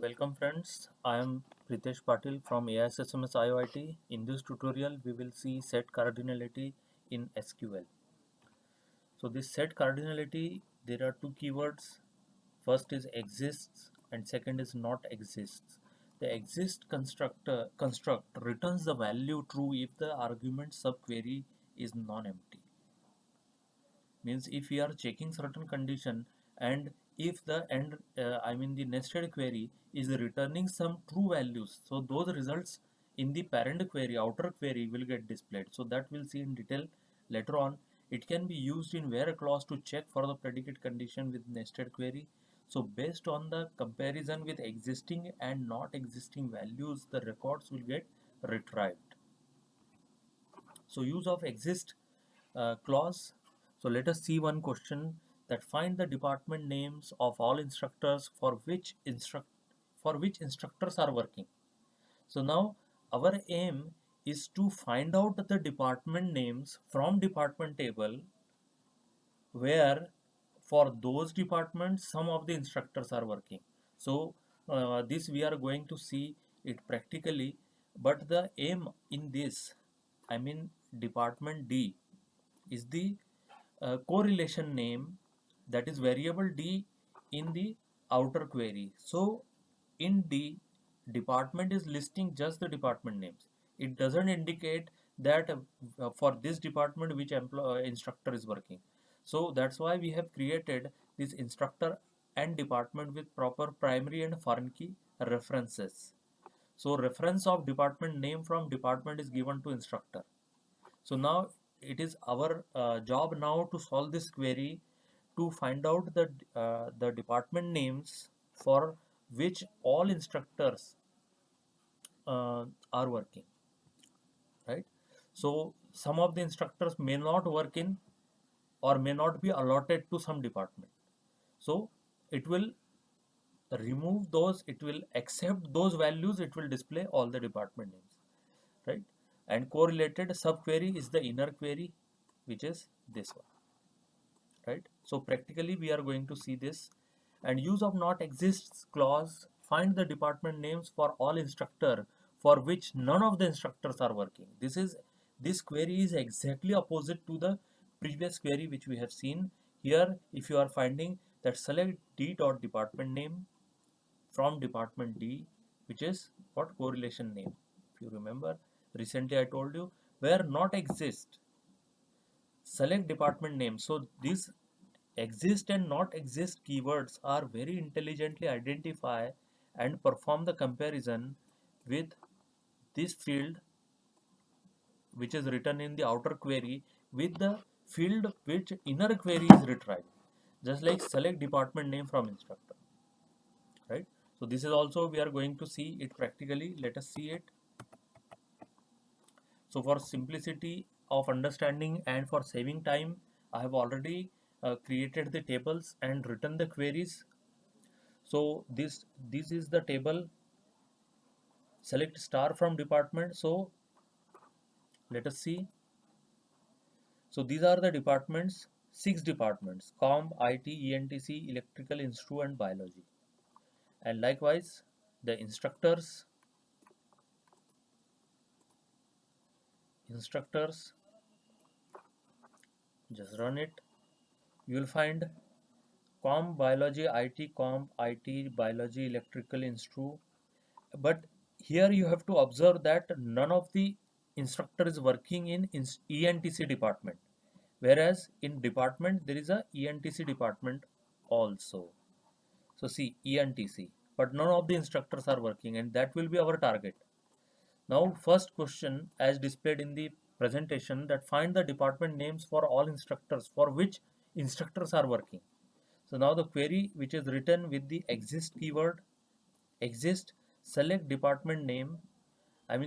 Welcome friends, I am Pritesh Patil from AISSMS IOIT. In this tutorial, we will see set cardinality in SQL. So this set cardinality, there are two keywords. First is exists and second is not exists. The exist construct returns the value true if the argument subquery is non-empty. Means if we are checking certain condition and if the the nested query is returning some true values, so those results in the parent query, outer query will get displayed. So that we'll see in detail later on. It can be used in where clause to check for the predicate condition with nested query. So based on the comparison with existing and not existing values, the records will get retrieved. So use of exist clause. So let us see one question that find the department names of all instructors for which instructors are working. So now our aim is to find out the department names from department table where for those departments some of the instructors are working. So this we are going to see it practically, but the aim in this, department D is the correlation name, that is variable D in the outer query. So in D, department is listing just the department names. It doesn't indicate that for this department which instructor is working. So that's why we have created this instructor and department with proper primary and foreign key references. So reference of department name from department is given to instructor. So now it is our job now to solve this query to find out the department names for which all instructors are working, right? So some of the instructors may not work in or may not be allotted to some department. So it will remove those, it will accept those values, it will display all the department names, right? And correlated subquery is the inner query, which is this one, right? So practically we are going to see this. And use of not exists clause, find the department names for all instructor for which none of the instructors are working. This query is exactly opposite to the previous query which we have seen. Here if you are finding that select D dot department name from department D, which is what correlation name. If you remember, recently I told you where not exist, select department name. So these exist and not exist keywords are very intelligently identify and perform the comparison with this field which is written in the outer query with the field which inner query is retrieved, just like select department name from instructor, right? So this is also we are going to see it practically. Let us see it. So for simplicity of understanding and for saving time, I have already created the tables and written the queries. So this is the table, select star from department. So let us see. So these are the departments, 6 departments: Com, IT, ENTC, Electrical, Instru and Biology. And likewise the instructors, just run it. You will find Com, Biology, IT, Biology, Electrical, Instru. But here you have to observe that none of the instructor is working in ENTC department, whereas in department there is a ENTC department also. So see ENTC, but none of the instructors are working, and that will be our target. Now first question as displayed in the presentation, that find the department names for all instructors for which instructors are working. So now the query which is written with the exist keyword, exist, select department name.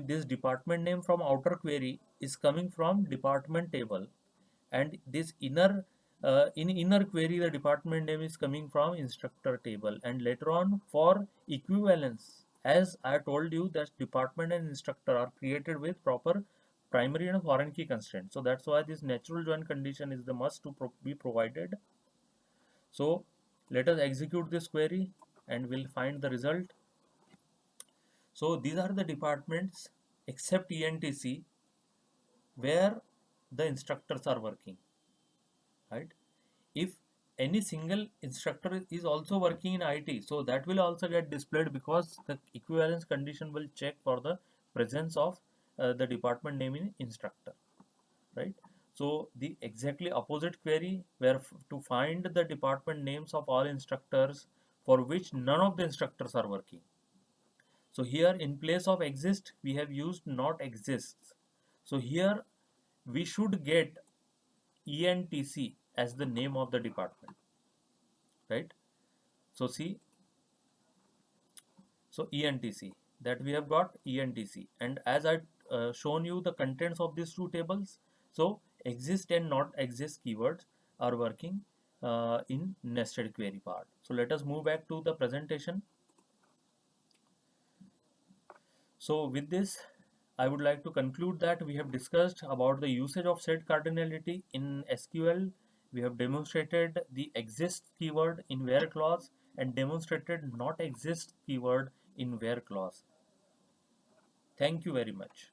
This department name from outer query is coming from department table, and this inner query the department name is coming from instructor table. And later on for equivalence, as I told you that department and instructor are created with proper primary and foreign key constraint. So that's why this natural join condition is the must to be provided. So let us execute this query and we'll find the result. So these are the departments except ENTC where the instructors are working, right? If any single instructor is also working in IT, so that will also get displayed because the equivalence condition will check for the presence of the department name in instructor, right? So the exactly opposite query where to find the department names of all instructors for which none of the instructors are working. So here in place of exist we have used not exists. So here we should get ENTC as the name of the department, right? So see, so ENTC, that we have got ENTC, and as I shown you the contents of these two tables, so exist and not exist keywords are working in nested query part. So let us move back to the presentation. So with this, I would like to conclude that we have discussed about the usage of set cardinality in SQL. We have demonstrated the exist keyword in where clause and demonstrated not exist keyword in where clause. Thank you very much.